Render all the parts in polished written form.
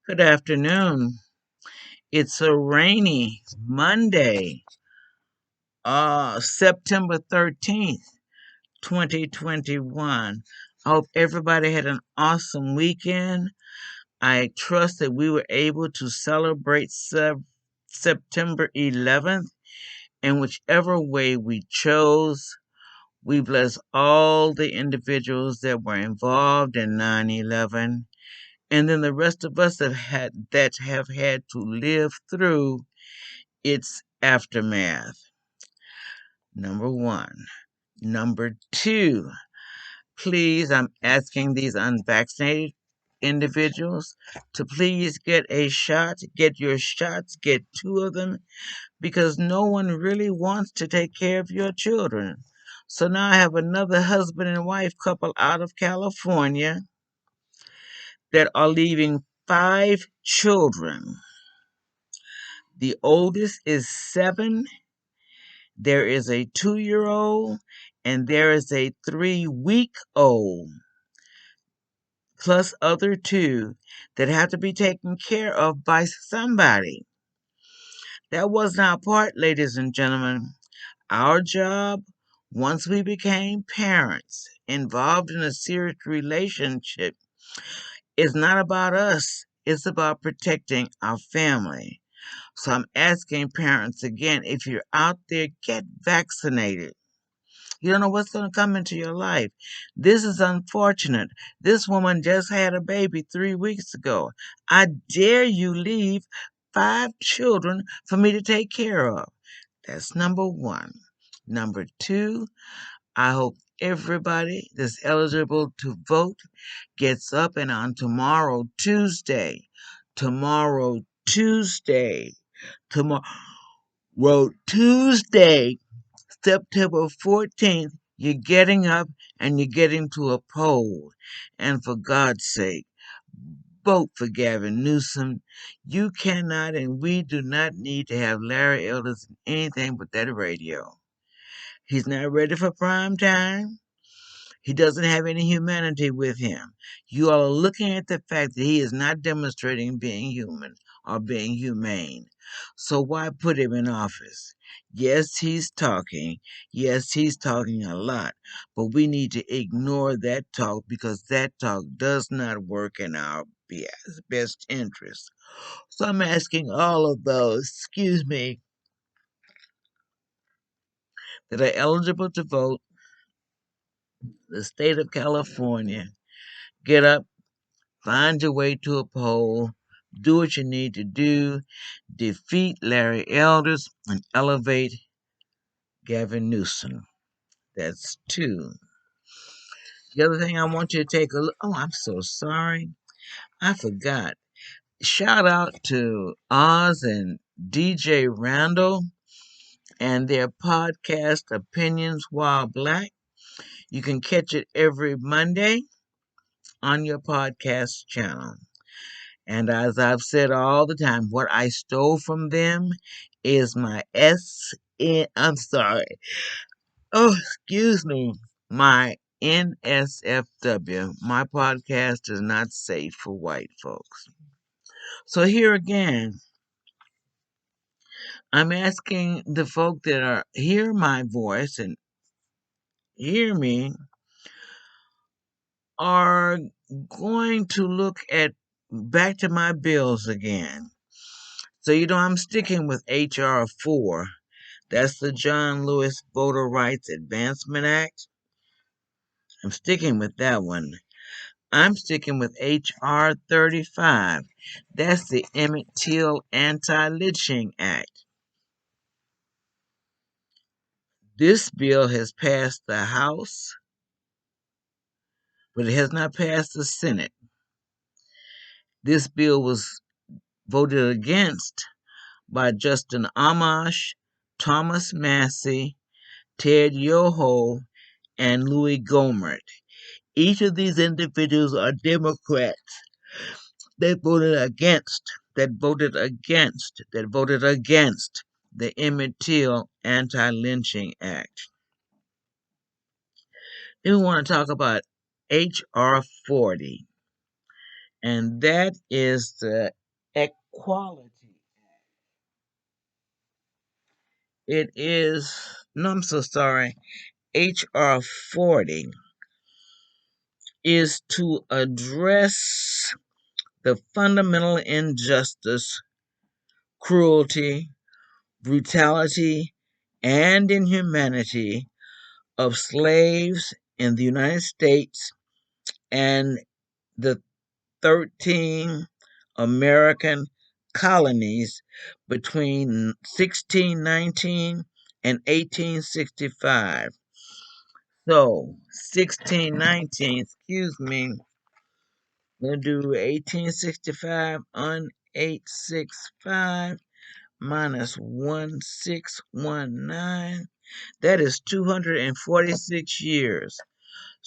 Good afternoon. It's a rainy Monday, September 13th, 2021. I hope everybody had an awesome weekend. I trust that we were able to celebrate September 11th in whichever way we chose. We bless all the individuals that were involved in 9/11, and then the rest of us that have had to live through its aftermath. Number one. Number two, please, I'm asking these unvaccinated individuals to please get a shot, get your shots, get two of them, because no one really wants to take care of your children. So now I have another husband and wife couple out of California that are leaving five children. The oldest is 7. There is a 2-year old and there is a 3-week old, plus other two that have to be taken care of by somebody. That was our part, ladies and gentlemen. Our job, once we became parents involved in a serious relationship, is not about us, it's about protecting our family. So I'm asking parents again, if you're out there, get vaccinated. You don't know what's going to come into your life. This is unfortunate. This woman just had a baby 3 weeks ago. I dare you leave 5 children for me to take care of. That's number one. Number two, I hope everybody that's eligible to vote gets up and on tomorrow, Tuesday, Tuesday, September 14th, you're getting up and you're getting to a poll. And for God's sake, vote for Gavin Newsom. You cannot and we do not need to have Larry Elders in anything but that radio. He's not ready for prime time. He doesn't have any humanity with him. You are looking at the fact that he is not demonstrating being human or being humane. So why put him in office? Yes, he's talking. Yes, he's talking a lot. But we need to ignore that talk because that talk does not work in our best interest. So I'm asking all of those, that are eligible to vote, the state of California, get up. Find your way to a poll. Do what you need to do. Defeat Larry Elders and elevate Gavin Newsom. That's two. The other thing I want you to take a look. Oh, I'm so sorry. I forgot. Shout out to Oz and DJ Randall and their podcast, Opinions While Black. You can catch it every Monday on your podcast channel. And as I've said all the time, what I stole from them is my I'm sorry. Oh, excuse me. My NSFW. My podcast is not safe for white folks. So here again, I'm asking the folk that are hear my voice and hear me are going to look at back to my bills again. So I'm sticking with HR 4. That's the John Lewis Voter Rights Advancement Act. I'm sticking with that one. I'm sticking with H.R. 35. That's the Emmett Till Anti-Lynching Act. This bill has passed the House, but it has not passed the Senate. This bill was voted against by Justin Amash, Thomas Massey, Ted Yoho, and Louis Gohmert. Each of these individuals are Democrats that voted against the Emmett Till Anti-Lynching Act. Then we want to talk about H.R. 40. and that is the Equality. It is, no, I'm so sorry, H.R. 40 is to address the fundamental injustice, cruelty, brutality, and inhumanity of slaves in the United States and the 13 American colonies between 1619 and 1865. So, 1619, excuse me, we'll do 1865 on 865 minus 1619. That is 246 years.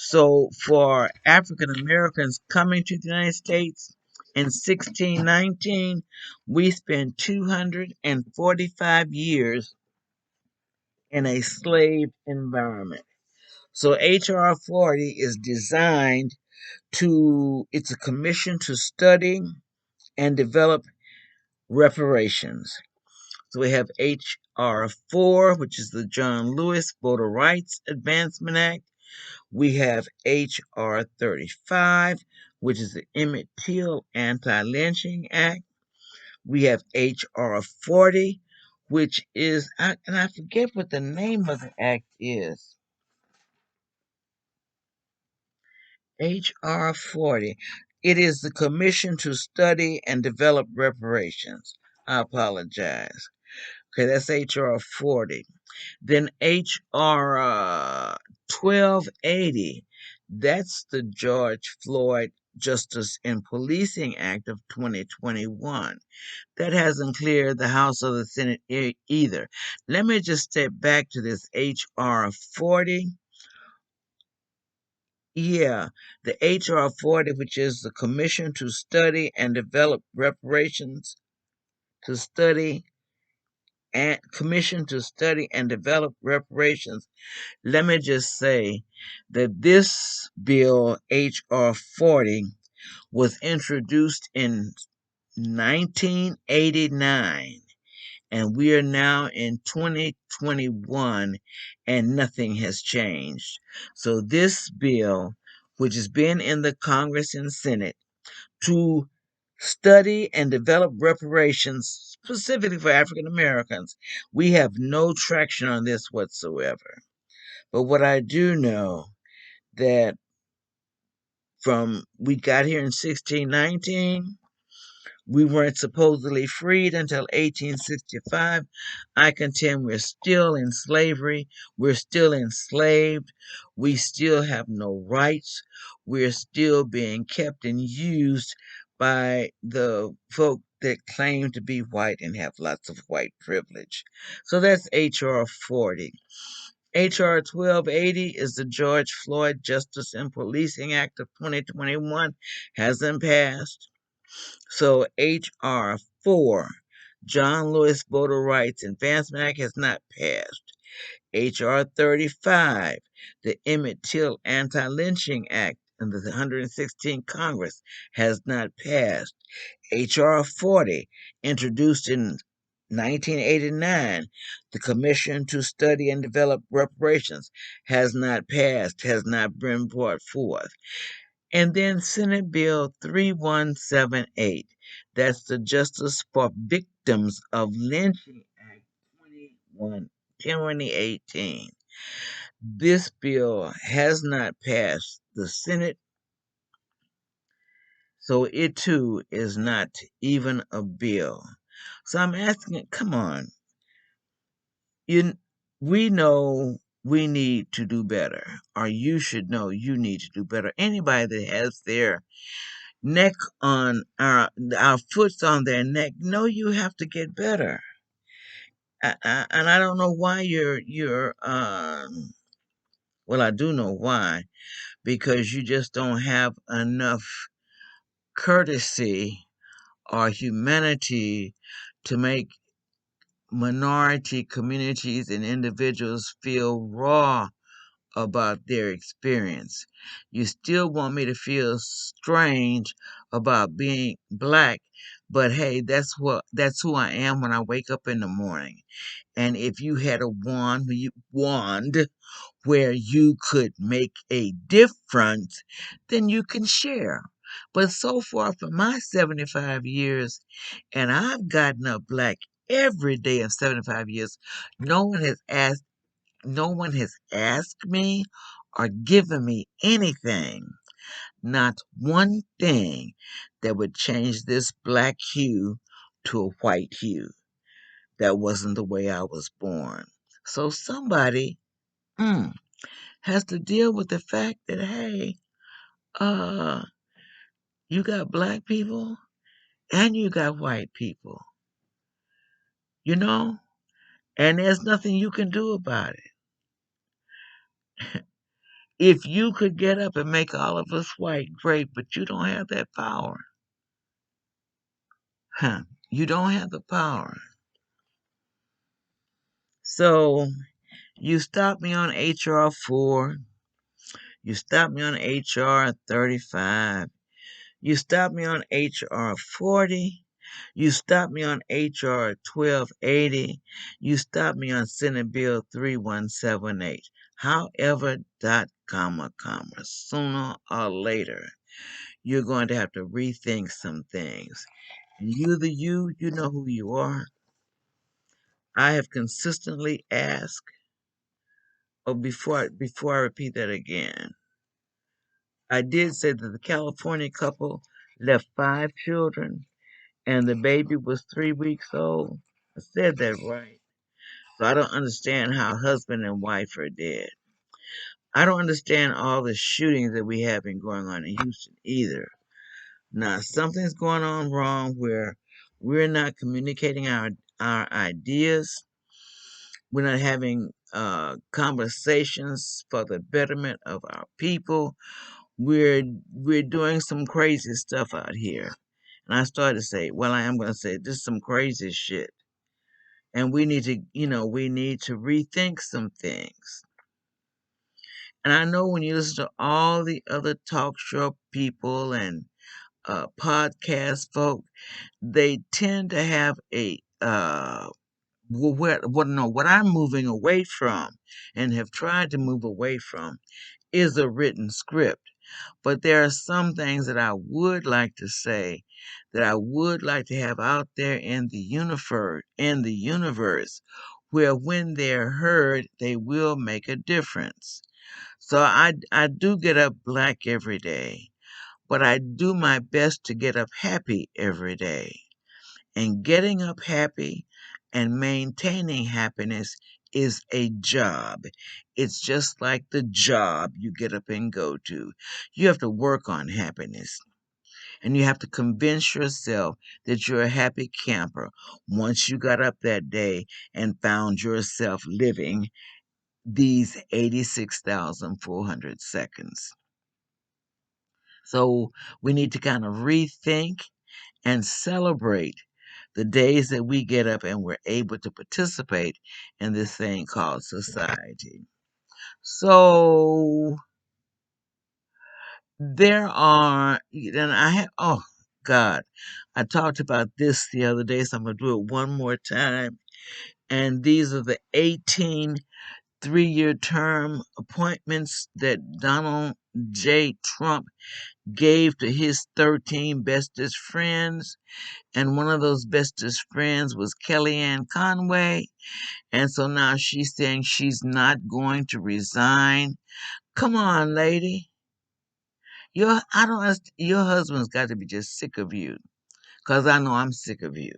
So for African Americans coming to the United States in 1619, we spent 245 years in a slave environment. So HR 40 is designed it's a commission to study and develop reparations. So we have HR 4, which is the John Lewis Voter Rights Advancement Act. We have H.R. 35, which is the Emmett Till Anti-Lynching Act. We have H.R. 40, which is, and I forget what the name of the act is. H.R. 40. It is the Commission to Study and Develop Reparations. I apologize. Okay, that's H.R. 40. Then H.R. 1280, that's the George Floyd Justice in Policing Act of 2021. That hasn't cleared the House or the Senate either. Let me just step back to this H.R. 40. Yeah, the H.R. 40, which is the Commission to Study and Develop Reparations, to study and Commission to Study and Develop Reparations. Let me just say that this bill, H.R. 40, was introduced in 1989, and we are now in 2021, and nothing has changed. So, this bill, which has been in the Congress and Senate to study and develop reparations specifically for African Americans, we have no traction on this whatsoever. But what I do know that from we got here in 1619, we weren't supposedly freed until 1865. I contend we're still in slavery. We're still enslaved. We still have no rights. We're still being kept and used by the folk that claim to be white and have lots of white privilege. So that's H.R. 40. H.R. 1280 is the George Floyd Justice and Policing Act of 2021, hasn't passed. So H.R. 4, John Lewis Voter Rights Advancement Act, has not passed. H.R. 35, the Emmett Till Anti-Lynching Act in the 116th Congress, has not passed. H.R. 40, introduced in 1989, the Commission to Study and Develop Reparations, has not passed, has not been brought forth. And then Senate Bill 3178, that's the Justice for Victims of Lynching Act 2018. This bill has not passed the Senate, so it too is not even a bill. So I'm asking, come on, you, we know we need to do better, or you should know you need to do better. Anybody that has their neck on our foot's on their neck, no, you have to get better. And I don't know why you're well, I do know why, because you just don't have enough courtesy or humanity to make minority communities and individuals feel raw about their experience. You still want me to feel strange about being black, but hey, that's who I am when I wake up in the morning. And if you had a wand where you could make a difference, then you can share. But so far for my 75 years, and I've gotten up black every day of 75 years, no one has asked no one has asked me or given me anything, not one thing that would change this black hue to a white hue. That wasn't the way I was born. So somebody has to deal with the fact that, hey, uh, you got black people and you got white people, you know? And there's nothing you can do about it. If you could get up and make all of us white, great, but you don't have that power. Huh. You don't have the power. So you stop me on HR 4, you stop me on HR 35, you stop me on HR 40, you stop me on HR 1280, you stop me on Senate Bill 3178. However, comma, sooner or later, you're going to have to rethink some things. You know who you are. I have consistently asked, before I repeat that again, I did say that the California couple left 5 children and the baby was 3 weeks old. I said that right. So I don't understand how husband and wife are dead. I don't understand all the shootings that we have been going on in Houston either. Now something's going on wrong where we're not communicating our ideas. We're not having conversations for the betterment of our people. We're doing some crazy stuff out here. And I started to say, well, I am going to say this is some crazy shit. And we need to rethink some things. And I know when you listen to all the other talk show people and podcast folk, they tend to have a what I'm moving away from and have tried to move away from is a written script. But there are some things that I would like to say that I would like to have out there in the universe where when they're heard they will make a difference. So I do get up black every day, but I do my best to get up happy every day. And getting up happy and maintaining happiness is a job. It's just like the job you get up and go to. You have to work on happiness. And you have to convince yourself that you're a happy camper once you got up that day and found yourself living these 86,400 seconds. So we need to kind of rethink and celebrate the days that we get up and we're able to participate in this thing called society. So and oh God, I talked about this the other day, so I'm going to do it one more time. And these are the 18 3-year term appointments that Donald J. Trump gave to his 13 bestest friends. And one of those bestest friends was Kellyanne Conway. And so now she's saying she's not going to resign. Come on, lady. I don't understand. Your husband's got to be just sick of you. Because I know I'm sick of you.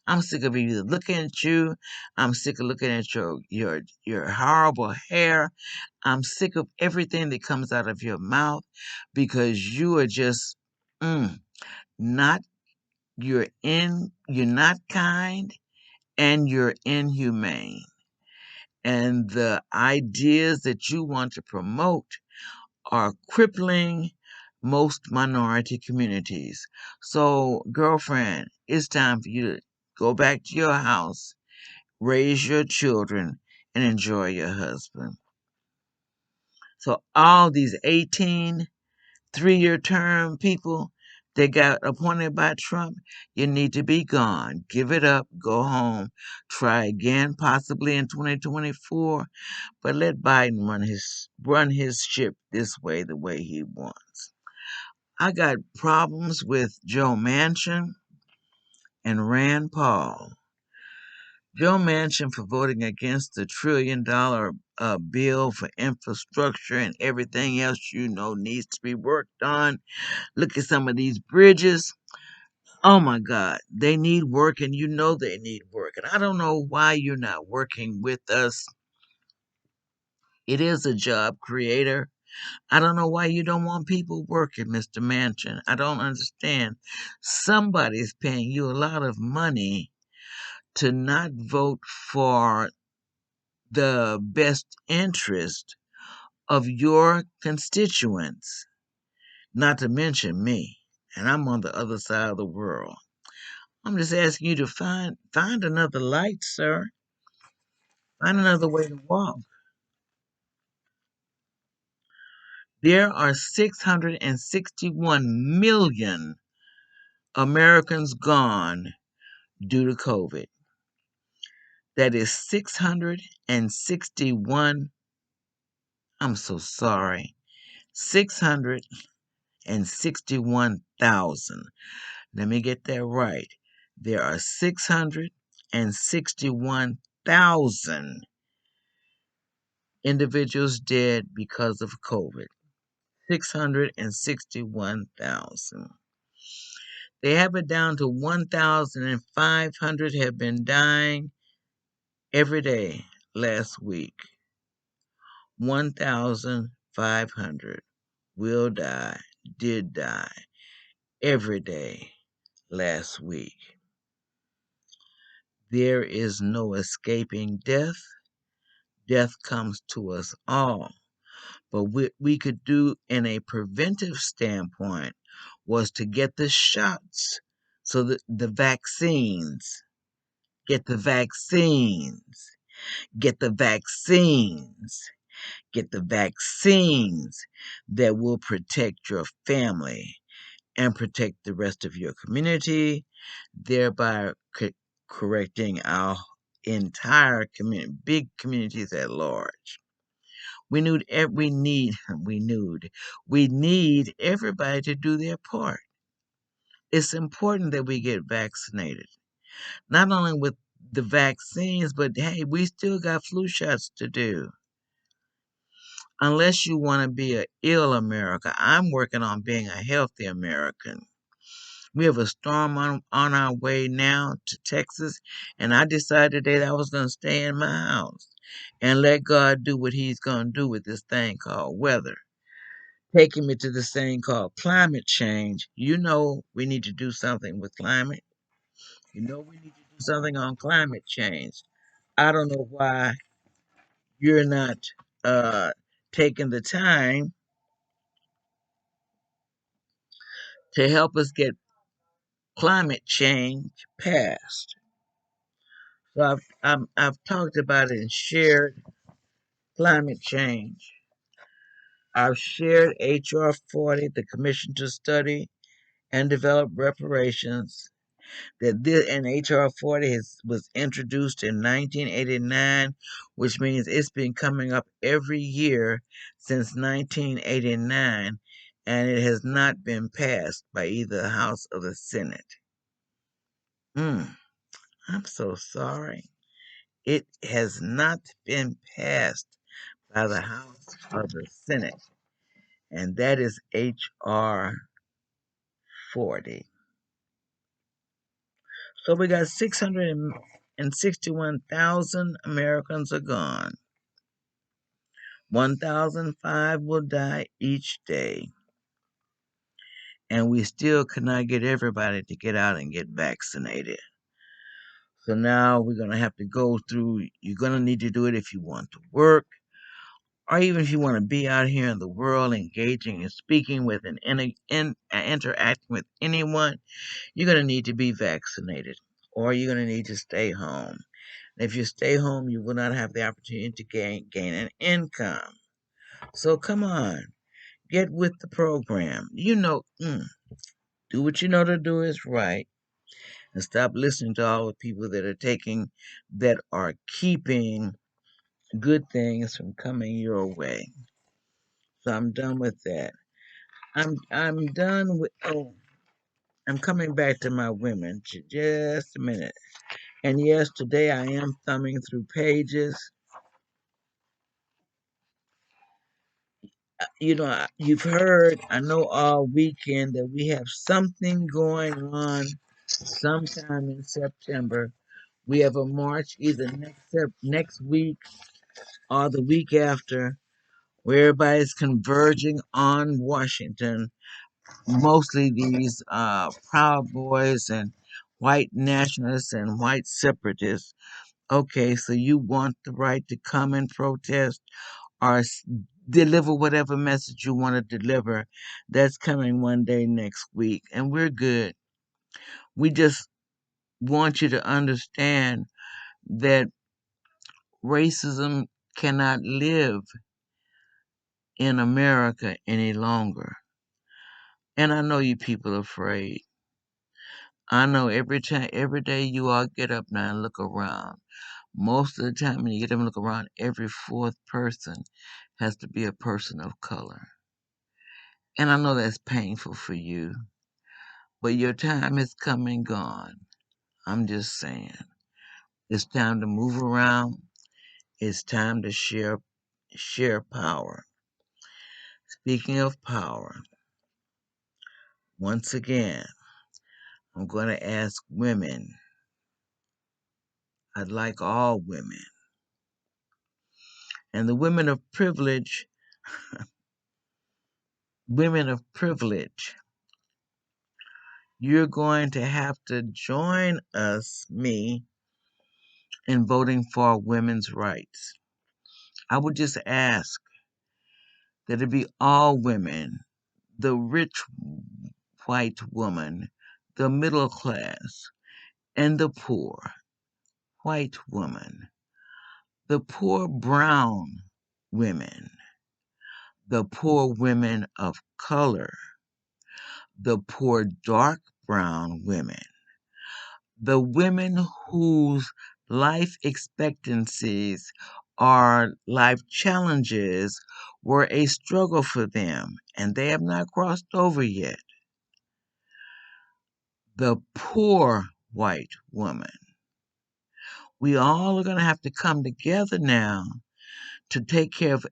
I'm sick of you looking at you. I'm sick of looking at your horrible hair. I'm sick of everything that comes out of your mouth because you are just not you're not kind and you're inhumane. And the ideas that you want to promote are crippling most minority communities. So, girlfriend, it's time for you to go back to your house, raise your children, and enjoy your husband. So all these 18 3-year term people that got appointed by Trump, you need to be gone. Give it up, go home, try again, possibly in 2024, but let Biden run his ship this way, the way he wants. I got problems with Joe Manchin and Rand Paul. Joe Manchin for voting against the $1 trillion bill for infrastructure and everything else needs to be worked on. Look at some of these bridges. Oh my God, they need work, and they need work. And I don't know why you're not working with us. It is a job creator. I don't know why you don't want people working, Mr. Manchin. I don't understand. Somebody's paying you a lot of money to not vote for the best interest of your constituents, not to mention me. And I'm on the other side of the world. I'm just asking you to find another light, sir. Find another way to walk. There are 661 million Americans gone due to COVID. That is 661. I'm so sorry. 661,000. Let me get that right. There are 661,000 individuals dead because of COVID. 661,000. They have it down to 1,500 have been dying every day last week. 1,500 did die every day last week. There is no escaping death. Death comes to us all. But what we could do in a preventive standpoint was to get the shots, so that the vaccines, get the vaccines, get the vaccines, get the vaccines that will protect your family and protect the rest of your community, thereby correcting our entire community, big communities at large. We need we need everybody to do their part. It's important that we get vaccinated, not only with the vaccines, but hey, we still got flu shots to do. Unless you want to be a ill America, I'm working on being a healthy American. We have a storm on our way now to Texas, and I decided that I was going to stay in my house and let God do what He's going to do with this thing called weather. Taking me to this thing called climate change. We need to do something with climate. We need to do something on climate change. I don't know why you're not uh, taking the time to help us get climate change passed. So I've talked about it and shared climate change. I've shared HR 40, the Commission to Study and Develop Reparations. That this and HR 40 was introduced in 1989, which means it's been coming up every year since 1989, and it has not been passed by either the House or the Senate. I'm so sorry. It has not been passed by the House or the Senate, and that is HR 40. So we got 661,000 Americans are gone. 1,005 will die each day. And we still cannot get everybody to get out and get vaccinated. So now we're going to have to go through, you're going to need to do it if you want to work, or even if you want to be out here in the world engaging and speaking with and interacting with anyone, you're going to need to be vaccinated, or you're going to need to stay home. And if you stay home, you will not have the opportunity to gain an income. So come on, get with the program. Do what you know to do is right, and stop listening to all the people that are keeping good things from coming your way. So I'm done with that. I'm done with. Oh, I'm coming back to my women. Just a minute. And yes, today I am thumbing through pages. You've heard, I know all weekend that we have something going on sometime in September. We have a march either next week or the week after, where everybody's converging on Washington. Mostly these Proud Boys and white nationalists and white separatists. Okay, so you want the right to come and protest or deliver whatever message you want to deliver. That's coming one day next week, and we're good. We just want you to understand that racism cannot live in America any longer. And I know you people are afraid. I know every day you all get up now and look around. Most of the time when you get up and look around, every fourth person has to be a person of color. And I know that's painful for you, but your time has come and gone. I'm just saying. It's time to move around. It's time to share power. Speaking of power, once again, I'm going to ask women. I'd like all women. And the women of privilege, you're going to have to join me, in voting for women's rights. I would just ask that it be all women, the rich white woman, the middle class, and the poor white woman, the poor brown women, the poor women of color, the poor dark brown women, the women whose life expectancies or life challenges were a struggle for them and they have not crossed over yet. The poor white woman. We all are going to have to come together now to take care of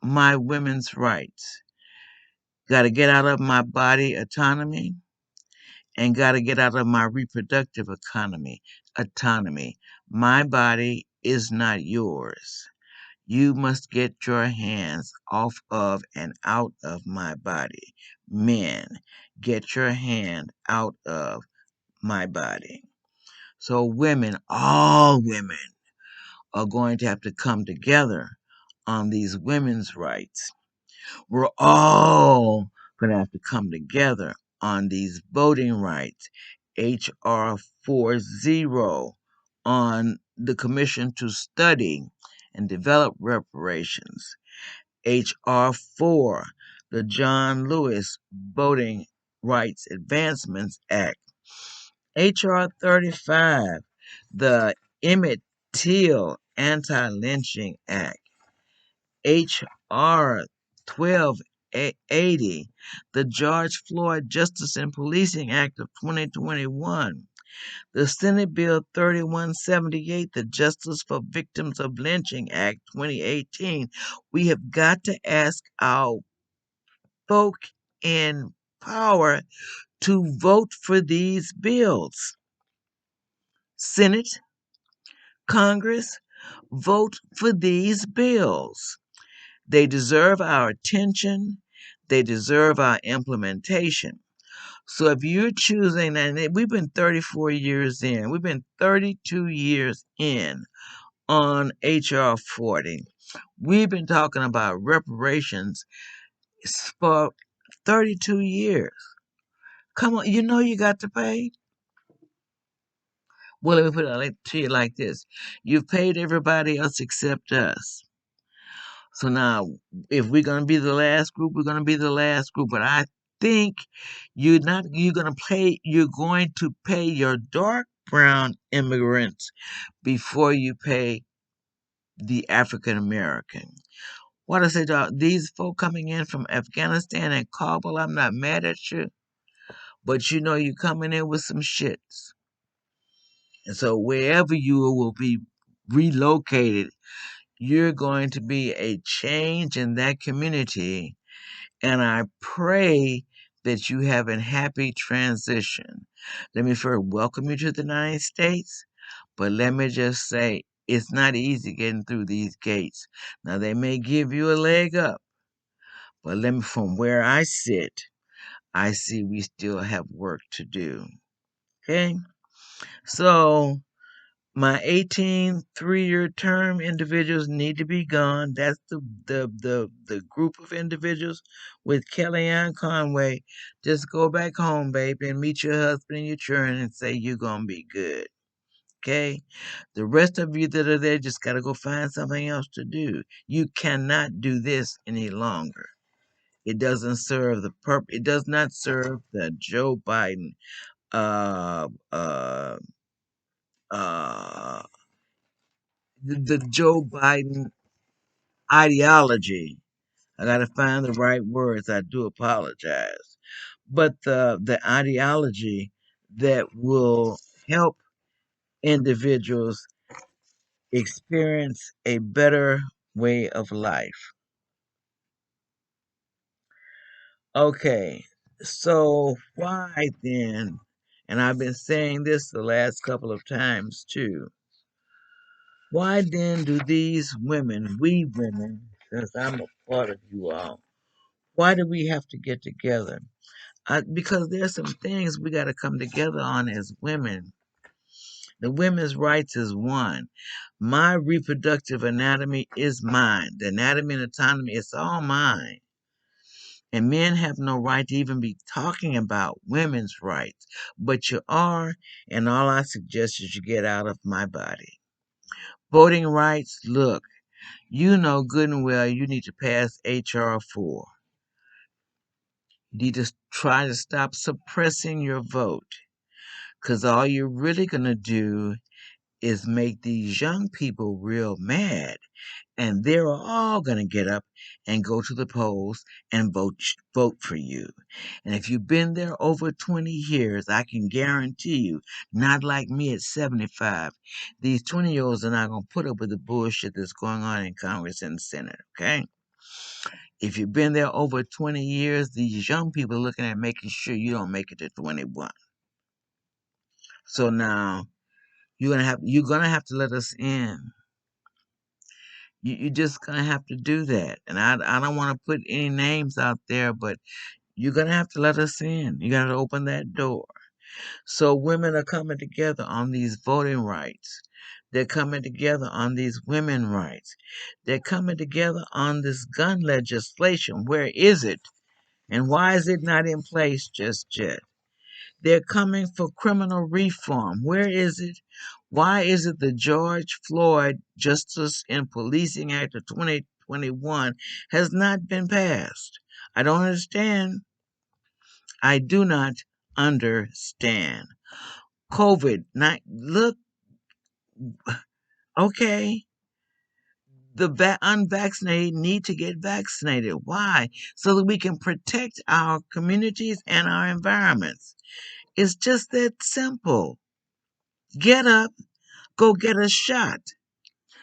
my women's rights. Got to get out of my body autonomy and got to get out of my reproductive autonomy. My body is not yours. You must get your hands off of and out of my body. Men, get your hand out of my body. So women, all women, are going to have to come together on these women's rights. We're all going to have to come together on these voting rights. HR 40 on the Commission to Study and Develop Reparations. HR 4, the John Lewis Voting Rights Advancements Act. HR 35, the Emmett Till Anti-Lynching Act. HR 1280, the George Floyd Justice and Policing Act of 2021. The Senate Bill 3178, the Justice for Victims of Lynching Act 2018. We have got to ask our folk in power to vote for these bills. Senate, Congress, vote for these bills. They deserve our attention. They deserve our implementation. So if you're choosing, and we've been 34 years in, we've been 32 years in on HR 40. We've been talking about reparations for 32 years. Come on, you know you got to pay. Well, let me put it to you like this. You've paid everybody else except us. So now, if we're gonna be the last group, we're gonna be the last group. But I think you're going to pay your dark brown immigrants before you pay the African American. What I say, dog, these folk coming in from Afghanistan and Kabul, I'm not mad at you, but you know you coming in with some shits. And so wherever you will be relocated, you're going to be a change in that community. And I pray that you have a happy transition. Let me first welcome you to the United States, but let me just say it's not easy getting through these gates. Now they may give you a leg up, but let me, from where I sit, I see we still have work to do. Okay? So my 18 3-year term individuals need to be gone. That's the group of individuals with Kellyanne Conway. Just go back home, baby, and meet your husband and your children and say you're going to be good. Okay? The rest of you that are there just got to go find something else to do. You cannot do this any longer. It doesn't serve the purpose. It does not serve the Joe Biden uh uh uh the Joe Biden ideology. I got to find the right words. I do apologize. But the ideology that will help individuals experience a better way of life. Okay, so why then, and I've been saying this the last couple of times too, why then do these women, we women, since I'm a part of you all, why do we have to get together? Because there's some things we got to come together on as women. The women's rights is one. My reproductive anatomy is mine. The anatomy and autonomy, it's all mine. And men have no right to even be talking about women's rights. But you are, and all I suggest is you get out of my body. Voting rights, look, you know good and well you need to pass H.R. 4. You need to try to stop suppressing your vote. Because all you're really going to do is make these young people real mad. And they're all going to get up and go to the polls and vote for you. And if you've been there over 20 years, I can guarantee you, not like me at 75, these 20-year-olds are not going to put up with the bullshit that's going on in Congress and the Senate, okay? If you've been there over 20 years, these young people are looking at making sure you don't make it to 21. So now you're gonna have to let us in. You're just gonna have to do that. And I don't want to put any names out there, but you're gonna have to let us in. You gotta open that door. So women are coming together on these voting rights. They're coming together on these women rights. They're coming together on this gun legislation. Where is it? And why is it not in place just yet? They're coming for criminal reform. Where is it? Why is it the George Floyd Justice and Policing Act of 2021 has not been passed? I don't understand. I do not understand. COVID, not, look, okay, the unvaccinated need to get vaccinated. Why? So that we can protect our communities and our environments. It's just that simple. Get up, go get a shot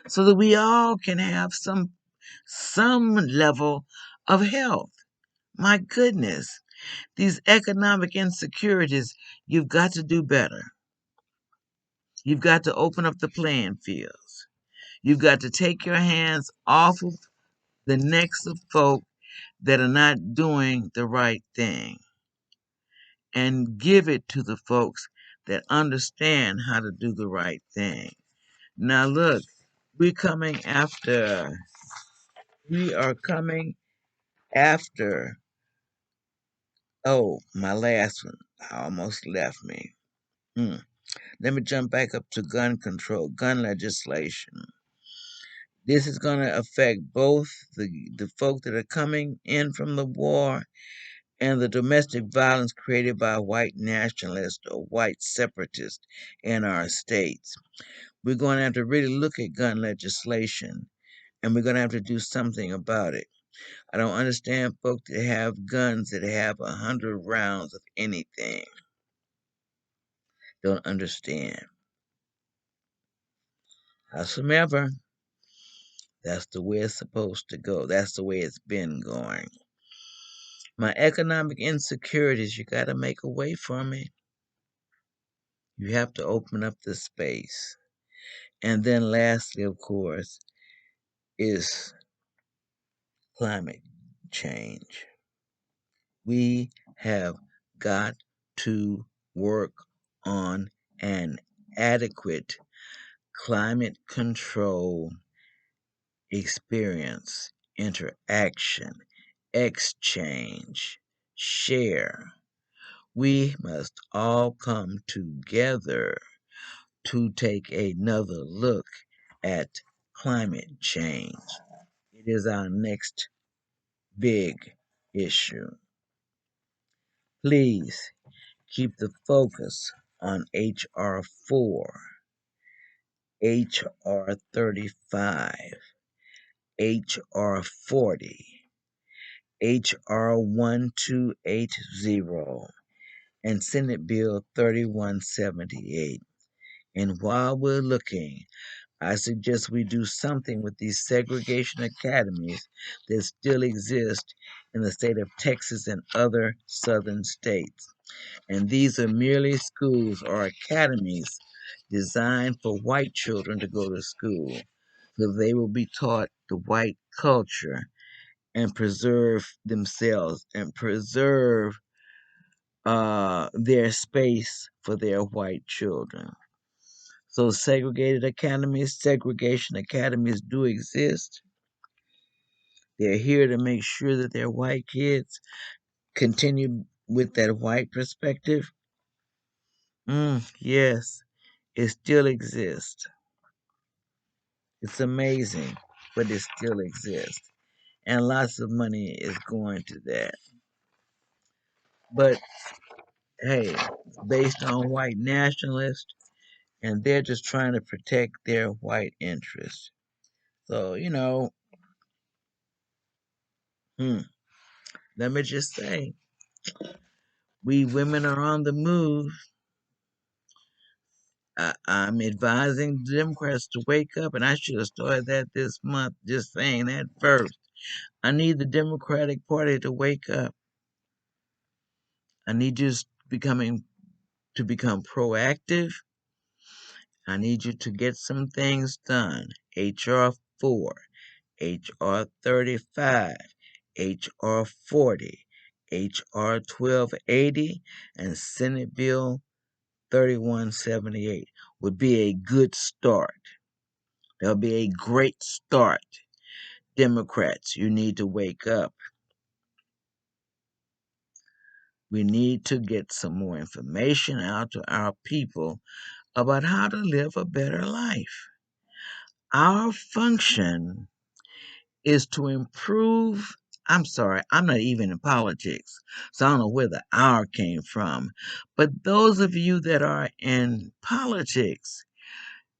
so that we all can have some level of health. My goodness, these economic insecurities, you've got to do better. You've got to open up the playing fields. You've got to take your hands off of the necks of folk that are not doing the right thing and give it to the folks that understand how to do the right thing. Now, look, we're coming after, we are coming after, oh, my last one almost left me. Hmm. Let me jump back up to gun control, gun legislation. This is going to affect both the folk that are coming in from the war and the domestic violence created by white nationalists or white separatists in our states. We're going to have to really look at gun legislation, and we're going to have to do something about it. I don't understand folks that have guns that have 100 rounds of anything. Don't understand. Howsoever, that's the way it's supposed to go. That's the way it's been going. My economic insecurities, you got to make a way for me. You have to open up the space. And then lastly, of course, is climate change. We have got to work on an adequate climate control experience, interaction, exchange, share. We must all come together to take another look at climate change. It is our next big issue. Please keep the focus on H.R. 4, H.R. 35, H.R. 40, H.R. 1280, and Senate Bill 3178. And while we're looking, I suggest we do something with these segregation academies that still exist in the state of Texas and other southern states. And these are merely schools or academies designed for white children to go to school, so they will be taught the white culture and preserve themselves and preserve their space for their white children. So segregation academies do exist. They're here to make sure that their white kids continue with that white perspective. Yes, it still exists. It's amazing, but it still exists. And lots of money is going to that. But hey, it's based on white nationalists, and they're just trying to protect their white interests. So, let me just say, we women are on the move. I'm advising Democrats to wake up, and I should have started that this month, just saying that first. I need the Democratic Party to wake up. I need you to become proactive. I need you to get some things done. H.R. 4, H.R. 35, H.R. 40, H.R. 1280, and Senate Bill 3178 would be a good start. That'll be a great start. Democrats, you need to wake up. We need to get some more information out to our people about how to live a better life. Our function is to improve. I'm sorry, I'm not even in politics, so I don't know where the "our" came from. But those of you that are in politics,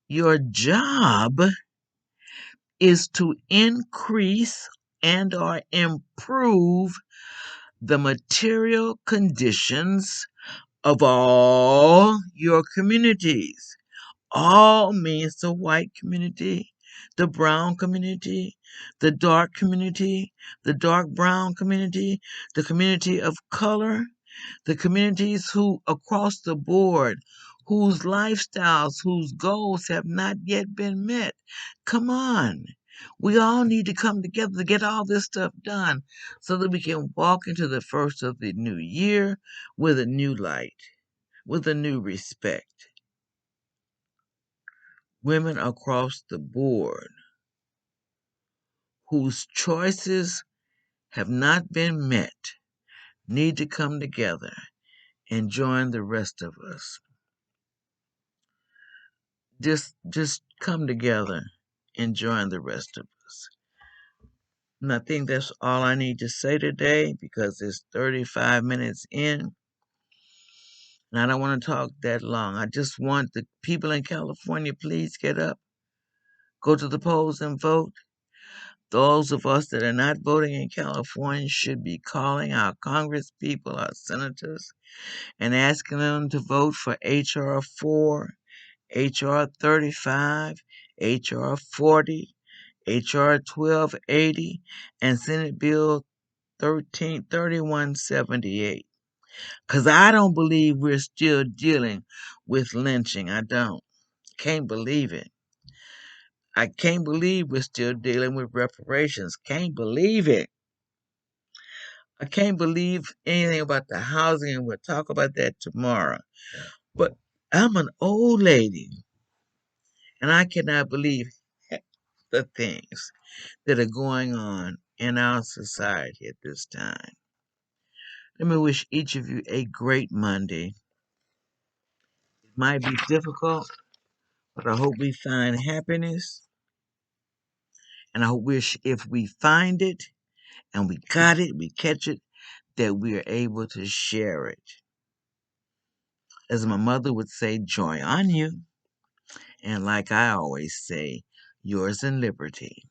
your job is to increase and or improve the material conditions of all your communities. All means the white community, the brown community, the dark community, the dark brown community, the community of color, the communities who across the board, whose lifestyles, whose goals have not yet been met. Come on. We all need to come together to get all this stuff done so that we can walk into the first of the new year with a new light, with a new respect. Women across the board whose choices have not been met need to come together and join the rest of us. Just come together enjoying the rest of us. And I think that's all I need to say today because it's 35 minutes in. And I don't want to talk that long. I just want the people in California, please get up, go to the polls and vote. Those of us that are not voting in California should be calling our Congress people, our senators, and asking them to vote for H.R. 4, H.R. 35, H.R. 40, H.R. 1280, and Senate Bill 3178. Because I don't believe we're still dealing with lynching. I don't. Can't believe it. I can't believe we're still dealing with reparations. Can't believe it. I can't believe anything about the housing, and we'll talk about that tomorrow. But I'm an old lady, and I cannot believe the things that are going on in our society at this time. Let me wish each of you a great Monday. It might be difficult, but I hope we find happiness. And I wish if we find it and we got it, we catch it, that we are able to share it. As my mother would say, joy on you. And like I always say, yours in liberty.